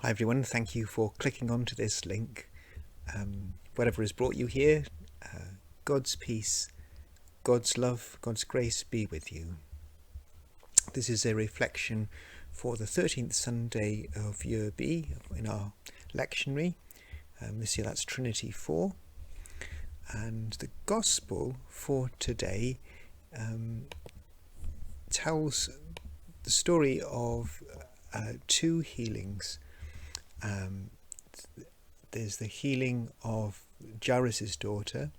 Hi everyone, thank you for clicking onto this link. Whatever has brought you here, God's peace, God's love, God's grace be with you. This is a reflection for the 13th Sunday of Year B in our lectionary. This year that's Trinity 4. And the Gospel for today tells the story of two healings. There's the healing of Jairus' daughter,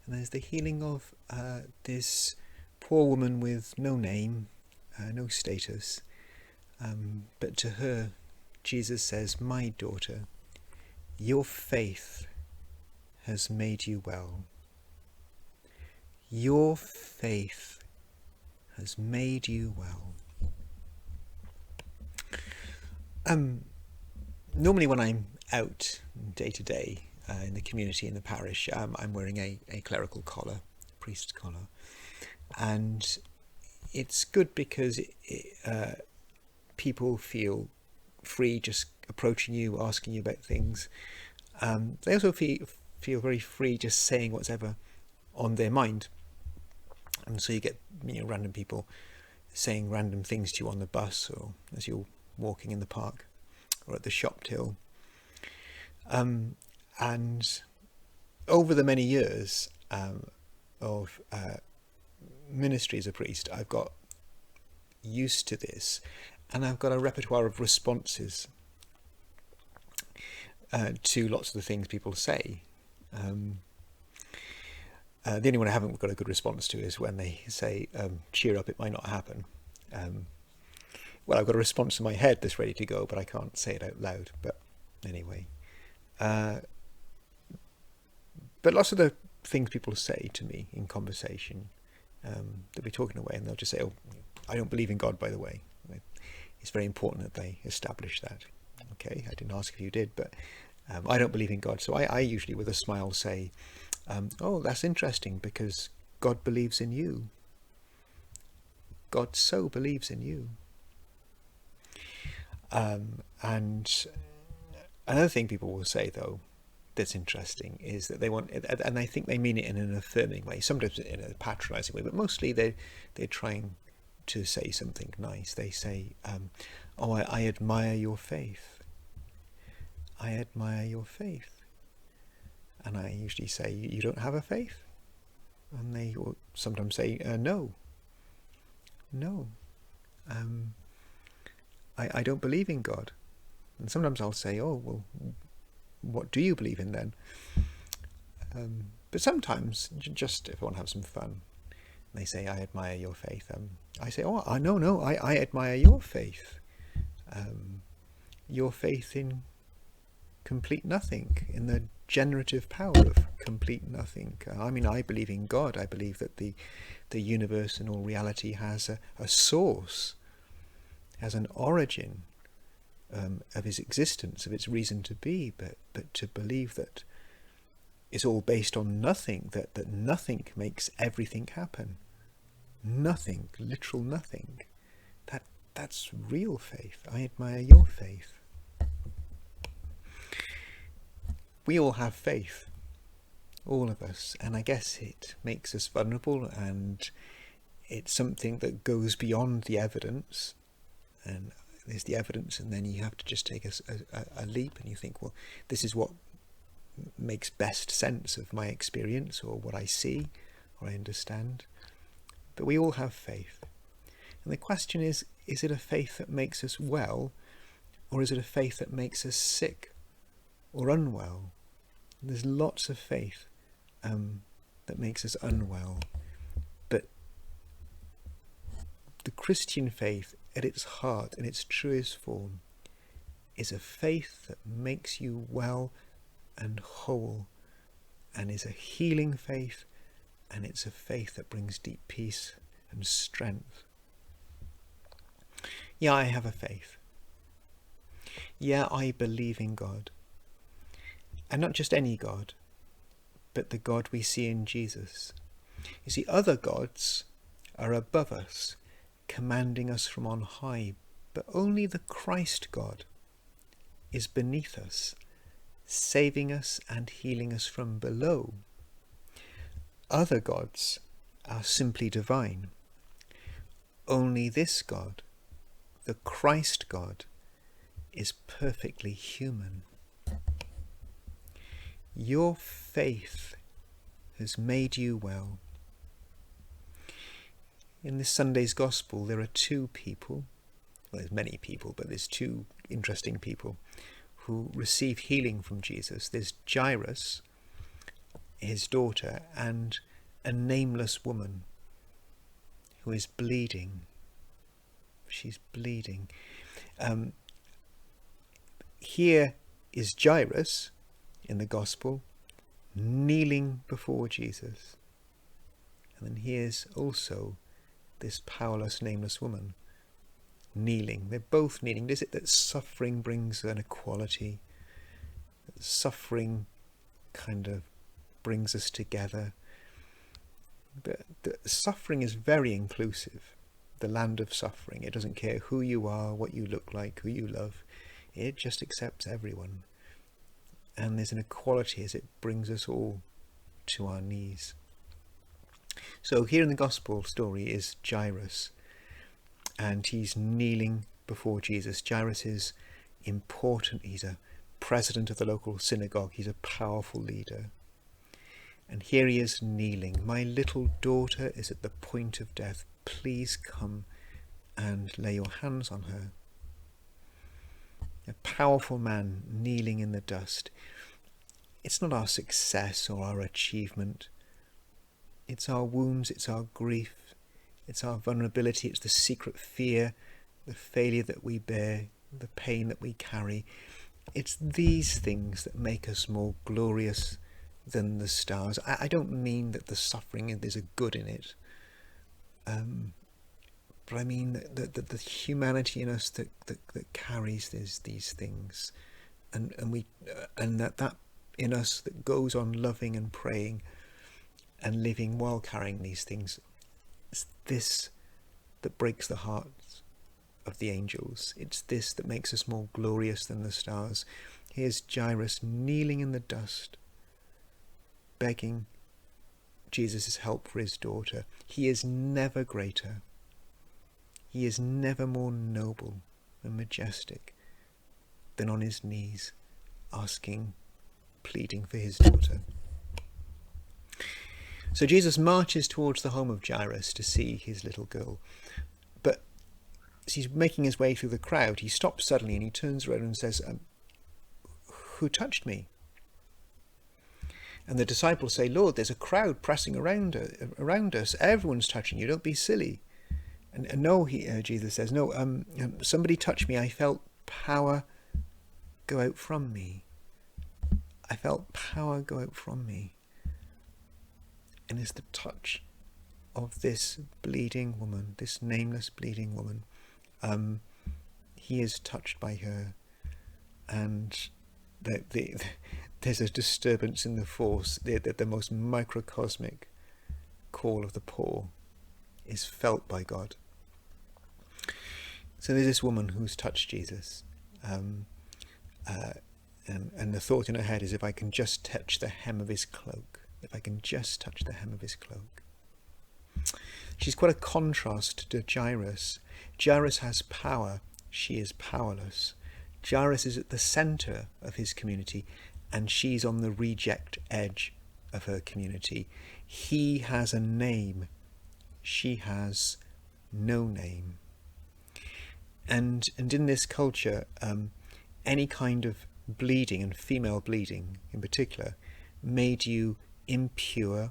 and there's the healing of this poor woman with no name, no status, but to her Jesus says, "My daughter, your faith has made you well. Your faith has made you well." Normally when I'm out day to day in the community, in the parish, I'm wearing a clerical collar, priest's collar, and it's good because people feel free just approaching you, asking you about things. They also feel very free just saying what's ever on their mind, and so you get random people saying random things to you on the bus or as you're walking in the park or at the shop till. And over the many years of ministry as a priest, I've got used to this, and I've got a repertoire of responses to lots of the things people say. The only one I haven't got a good response to is when they say, "Cheer up, it might not happen." Well, I've got a response in my head that's ready to go, but I can't say it out loud. But anyway, but lots of the things people say to me in conversation, they'll be talking away and they'll just say, "Oh, I don't believe in God, by the way." It's very important that they establish that. Okay, I didn't ask if you did, but I don't believe in God. So I usually, with a smile, say, "Oh, that's interesting because God believes in you. God so believes in you." And another thing people will say, though, that's interesting is that they want, and I think they mean it in an affirming way, sometimes in a patronizing way, but mostly they're trying to say something nice. They say, "Oh, I admire your faith. I admire your faith." And I usually say, "You don't have a faith?" And they will sometimes say, "No. I don't believe in God." And sometimes I'll say, "Oh, well, what do you believe in then?" But sometimes, just if I want to have some fun, they say, "I admire your faith." I say, "Oh, no, I admire your faith. Your faith in complete nothing, in the generative power of complete nothing. I mean, I believe in God. I believe that the universe and all reality has a source, has an origin of its existence, of its reason to be, but to believe that it's all based on nothing, that nothing makes everything happen. Nothing, literal nothing. That's real faith. I admire your faith." We all have faith, all of us, and I guess it makes us vulnerable, and it's something that goes beyond the evidence. And there's the evidence, and then you have to just take a leap, and you think, well, this is what makes best sense of my experience or what I see or I understand. But we all have faith. And the question is it a faith that makes us well, or is it a faith that makes us sick or unwell? And there's lots of faith that makes us unwell. But the Christian faith, at its heart, in its truest form, is a faith that makes you well and whole, and is a healing faith, and it's a faith that brings deep peace and strength. Yeah, I have a faith. Yeah, I believe in God. And not just any God, but the God we see in Jesus. You see, other gods are above us, commanding us from on high, but only the Christ God is beneath us, saving us and healing us from below. Other gods are simply divine. Only this God, the Christ God, is perfectly human. Your faith has made you well. In this Sunday's Gospel, there are two people, well, there's many people, but there's two interesting people who receive healing from Jesus. There's Jairus, his daughter, and a nameless woman who is bleeding. She's bleeding. Here is Jairus in the Gospel kneeling before Jesus. And then here's also this powerless, nameless woman kneeling. They're both kneeling. Is it that suffering brings an equality? That suffering kind of brings us together. But the suffering is very inclusive. The land of suffering. It doesn't care who you are, what you look like, who you love. It just accepts everyone. And there's an equality as it brings us all to our knees. So here in the Gospel story is Jairus, and he's kneeling before Jesus. Jairus is important. He's a president of the local synagogue. He's a powerful leader. And here he is kneeling. My little daughter is at the point of death. Please come and lay your hands on her. A powerful man kneeling in the dust. It's not our success or our achievement. It's our wounds, it's our grief, it's our vulnerability, it's the secret fear, the failure that we bear, the pain that we carry. It's these things that make us more glorious than the stars. I don't mean that the suffering, there's a good in it, but I mean that the humanity in us that carries these things, and that in us that goes on loving and praying and living while carrying these things. It's this that breaks the hearts of the angels. It's this that makes us more glorious than the stars. Here's Jairus kneeling in the dust, begging Jesus' help for his daughter. He is never greater. He is never more noble and majestic than on his knees, asking, pleading for his daughter. So Jesus marches towards the home of Jairus to see his little girl. But as he's making his way through the crowd, he stops suddenly and he turns around and says, who touched me? And the disciples say, Lord, there's a crowd pressing around us. Everyone's touching you. Don't be silly. And no, Jesus says, no, somebody touched me. I felt power go out from me. I felt power go out from me. And it's the touch of this bleeding woman, this nameless bleeding woman. He is touched by her, and there's a disturbance in the force. The most microcosmic call of the poor is felt by God. So there's this woman who's touched Jesus, and the thought in her head is, if I can just touch the hem of his cloak, if I can just touch the hem of his cloak. She's quite a contrast to Jairus. Jairus has power, she is powerless. Jairus is at the centre of his community, and she's on the reject edge of her community. He has a name, she has no name. And in this culture, any kind of bleeding, and female bleeding in particular, made you impure.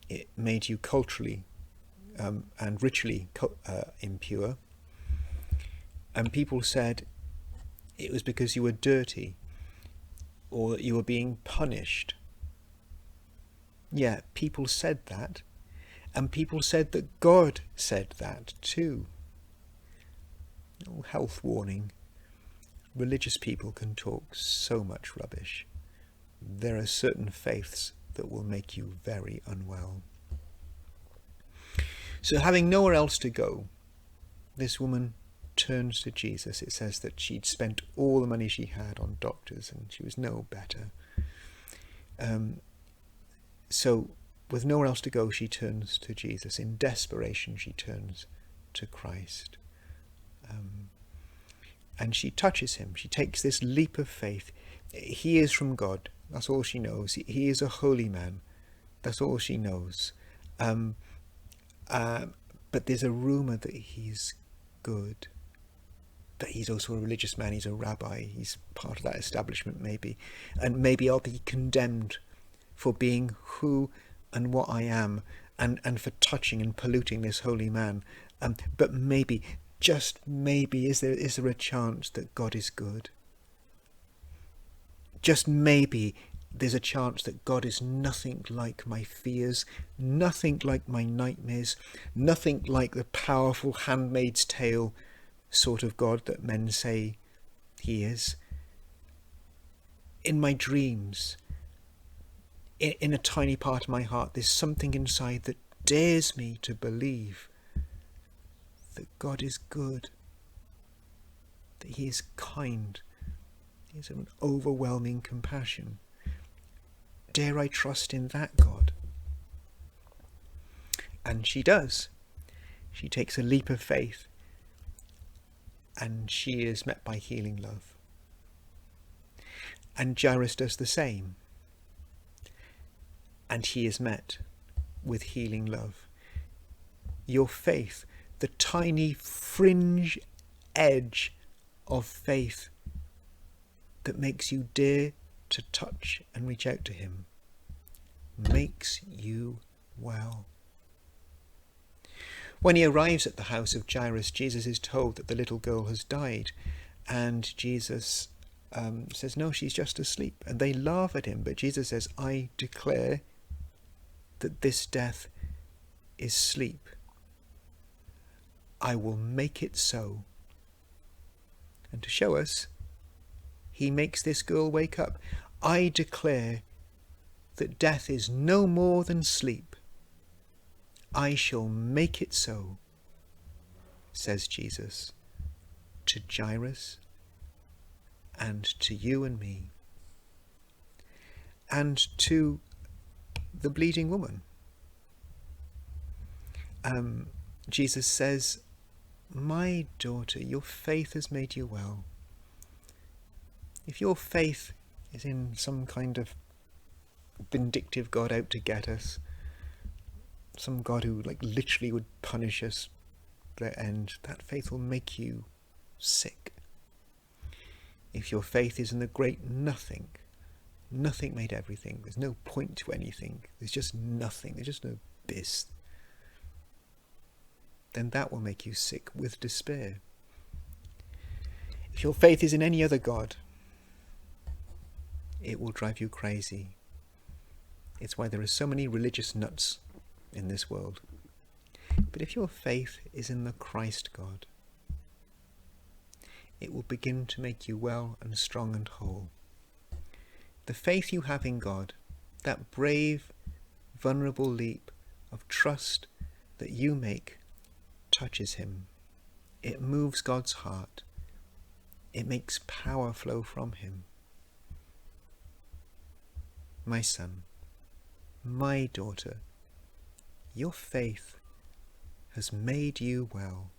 It made you culturally and ritually impure. And people said it was because you were dirty, or that you were being punished. Yeah, people said that. And people said that God said that too. Oh, health warning. Religious people can talk so much rubbish. There are certain faiths that will make you very unwell. So having nowhere else to go, this woman turns to Jesus. It says that she'd spent all the money she had on doctors and she was no better. So with nowhere else to go, she turns to Jesus. In desperation, she turns to Christ. And she touches him. She takes this leap of faith. He is from God. That's all she knows. He is a holy man. That's all she knows. But there's a rumour that he's good. That he's also a religious man. He's a rabbi. He's part of that establishment, maybe. And maybe I'll be condemned for being who and what I am, and for touching and polluting this holy man. But maybe, just maybe, is there a chance that God is good? Just maybe there's a chance that God is nothing like my fears, nothing like my nightmares, nothing like the powerful Handmaid's Tale sort of God that men say he is. In my dreams, in a tiny part of my heart, there's something inside that dares me to believe that God is good, that he is kind, he has an overwhelming compassion. Dare I trust in that God? And she does. She takes a leap of faith, and she is met by healing love. And Jairus does the same, and he is met with healing love. Your faith, the tiny fringe edge of faith that makes you dare to touch and reach out to him, makes you well. When he arrives at the house of Jairus, Jesus is told that the little girl has died, and Jesus says, no, she's just asleep. And they laugh at him, but Jesus says, I declare that this death is sleep. I will make it so. And to show us, he makes this girl wake up. I declare that death is no more than sleep. I shall make it so, says Jesus, to Jairus and to you and me, and to the bleeding woman. Jesus says, my daughter, your faith has made you well. If your faith is in some kind of vindictive God out to get us, some God who literally would punish us to their end, that faith will make you sick. If your faith is in the great nothing, nothing made everything, there's no point to anything, there's just nothing, there's just no abyss, then that will make you sick with despair. If your faith is in any other God, it will drive you crazy. It's why there are so many religious nuts in this world. But if your faith is in the Christ God, it will begin to make you well and strong and whole. The faith you have in God, that brave, vulnerable leap of trust that you make, touches him. It moves God's heart. It makes power flow from him. My son, my daughter, your faith has made you well.